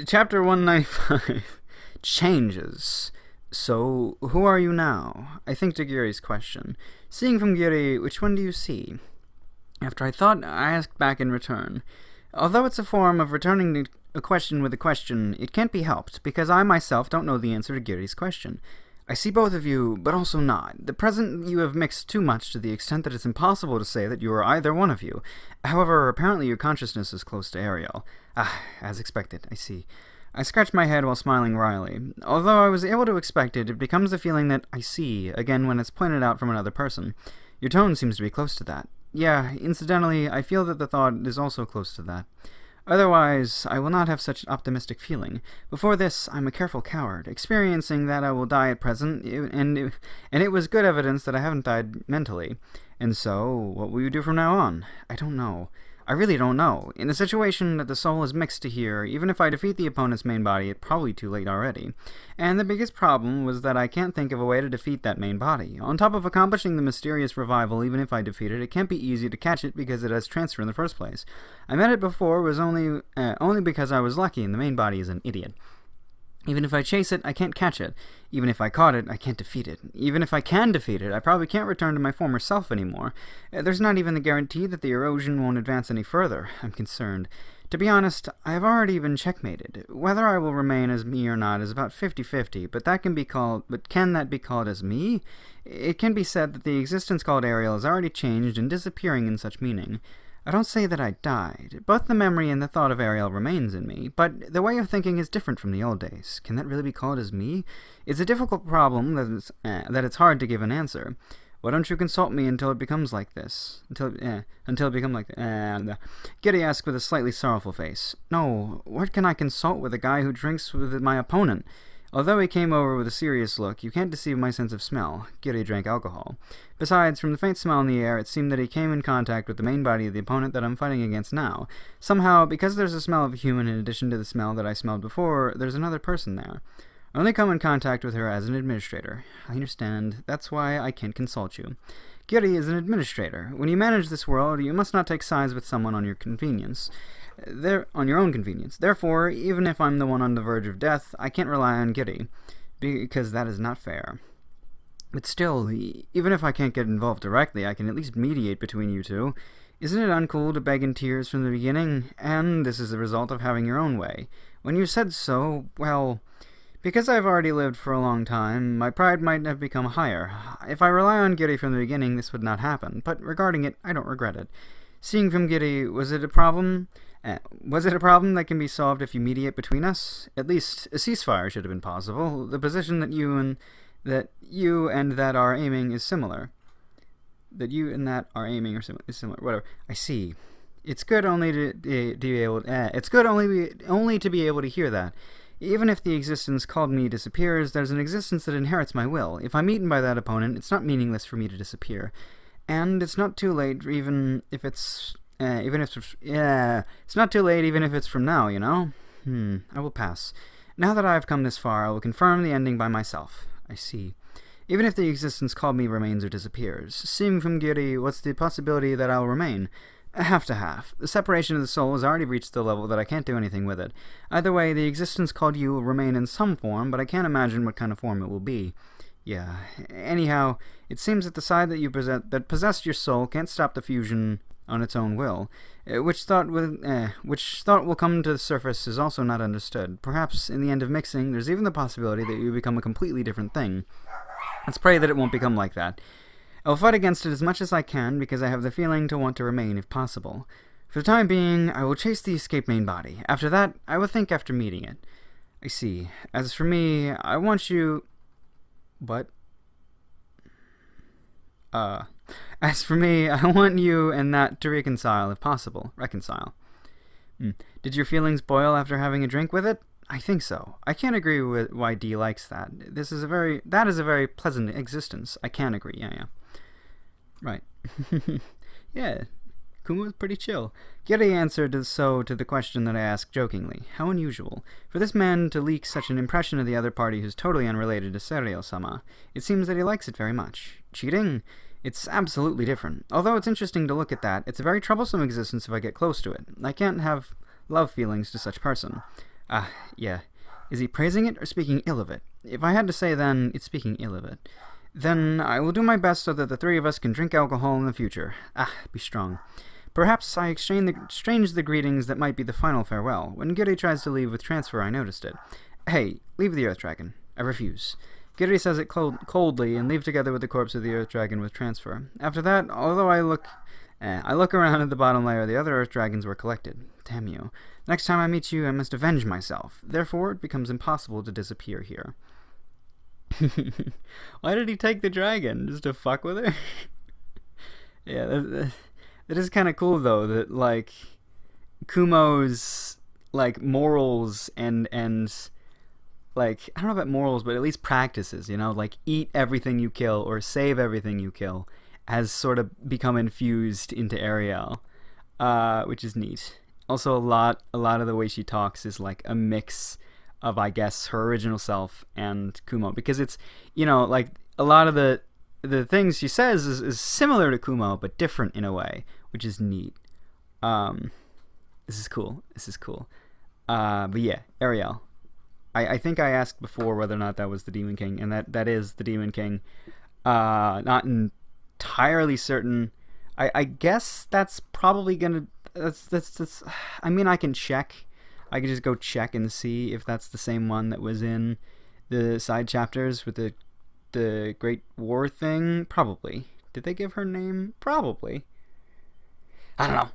Chapter 195. Changes. So, who are you now? I think to Giri's question. Seeing from Giri, which one do you see? After I thought, I asked back in return. Although it's a form of returning a question with a question, it can't be helped, because I myself don't know the answer to Giri's question. I see both of you, but also not. The present you have mixed too much to the extent that it's impossible to say that you are either one of you. However, apparently your consciousness is close to Ariel. Ah, as expected, I see. I scratched my head while smiling wryly. Although I was able to expect it, it becomes the feeling that I see, again when it's pointed out from another person. Your tone seems to be close to that. Yeah, incidentally, I feel that the thought is also close to that. Otherwise, I will not have such optimistic feeling. Before this, I'm a careful coward, experiencing that I will die at present, and it was good evidence that I haven't died mentally. And so, what will you do from now on? I don't know. I really don't know. In a situation that the soul is mixed to here, even if I defeat the opponent's main body, it's probably too late already. And the biggest problem was that I can't think of a way to defeat that main body. On top of accomplishing the mysterious revival, even if I defeat it, it can't be easy to catch it because it has transfer in the first place. I met it before was only because I was lucky and the main body is an idiot. Even if I chase it, I can't catch it. Even if I caught it, I can't defeat it. Even if I can defeat it, I probably can't return to my former self anymore. There's not even the guarantee that the erosion won't advance any further. I'm concerned. To be honest, I have already been checkmated. Whether I will remain as me or not is about 50-50, but can that be called as me? It can be said that the existence called Ariel has already changed and disappearing in such meaning. I don't say that I died. Both the memory and the thought of Ariel remains in me, but the way of thinking is different from the old days. Can that really be called as me? It's a difficult problem that it's hard to give an answer. Why don't you consult me until it becomes like this? Until it becomes like this. Giri asked with a slightly sorrowful face. No, what can I consult with a guy who drinks with my opponent? Although he came over with a serious look, you can't deceive my sense of smell. Giri drank alcohol. Besides, from the faint smell in the air, it seemed that he came in contact with the main body of the opponent that I'm fighting against now. Somehow, because there's a smell of a human in addition to the smell that I smelled before, there's another person there. I only come in contact with her as an administrator. I understand. That's why I can't consult you. Giri is an administrator. When you manage this world, you must not take sides with someone on your own convenience. Therefore, even if I'm the one on the verge of death, I can't rely on Giri, because that is not fair. But still, even if I can't get involved directly, I can at least mediate between you two. Isn't it uncool to beg in tears from the beginning? And this is the result of having your own way. When you said so, well, because I've already lived for a long time, my pride might have become higher. If I rely on Giri from the beginning, this would not happen, but regarding it, I don't regret it. Seeing from Giri, was it a problem that can be solved if you mediate between us? At least, a ceasefire should have been possible. The position that you and that are aiming is similar. That you and that are aiming is similar. Whatever. I see. It's good only to be able to hear that. Even if the existence called me disappears, there's an existence that inherits my will. If I'm eaten by that opponent, it's not meaningless for me to disappear. And it's not too late, it's not too late even if it's from now, you know? I will pass. Now that I have come this far, I will confirm the ending by myself. I see. Even if the existence called me remains or disappears. Seeing from Giri, what's the possibility that I'll remain? Half to half. The separation of the soul has already reached the level that I can't do anything with it. Either way, the existence called you will remain in some form, but I can't imagine what kind of form it will be. Yeah. Anyhow, it seems that the side that possessed your soul can't stop the fusion on its own will. Which thought will come to the surface is also not understood. Perhaps, in the end of mixing, there's even the possibility that you become a completely different thing. Let's pray that it won't become like that. I'll fight against it as much as I can because I have the feeling to want to remain if possible. For the time being, I will chase the escaped main body. After that, I will think after meeting it. I see. As for me, I want you... What? As for me, I want you and that to reconcile if possible. Reconcile. Did your feelings boil after having a drink with it? I think so. I can't agree with why D likes that. That is a very pleasant existence. I can agree, yeah. Right. Yeah. Kumo is pretty chill. Giri answered to the question that I asked jokingly. How unusual. For this man to leak such an impression of the other party who's totally unrelated to Serial-sama. It seems that he likes it very much. Cheating? It's absolutely different. Although it's interesting to look at that, it's a very troublesome existence if I get close to it. I can't have love feelings to such person. Ah, yeah. Is he praising it or speaking ill of it? If I had to say, then it's speaking ill of it. Then I will do my best so that the three of us can drink alcohol in the future. Ah, be strong. Perhaps I exchanged the greetings that might be the final farewell. When Giri tries to leave with transfer, I noticed it. Hey, leave the Earth Dragon. I refuse. Giri says it coldly and leave together with the corpse of the Earth Dragon with transfer. After that, although I look around at the bottom layer, the other Earth Dragons were collected. Damn you. Next time I meet you, I must avenge myself. Therefore, it becomes impossible to disappear here. Why did he take the dragon? Just to fuck with her? Yeah, that is kind of cool, though, that, like, Kumo's, like, morals and, like, I don't know about morals, but at least practices, you know? Like, eat everything you kill or save everything you kill has sort of become infused into Ariel, which is neat. Also, a lot of the way she talks is, like, a mix of, I guess, her original self and Kumo, because it's, you know, like, a lot of the things she says is similar to Kumo, but different in a way, which is neat. This is cool. But yeah, Ariel. I think I asked before whether or not that was the Demon King, and that is the Demon King. Not entirely certain. I guess that's probably gonna. That's. I mean, I can check. I can just go check and see if that's the same one that was in the side chapters with the Great War thing. Probably. Did they give her name? Probably. I don't know.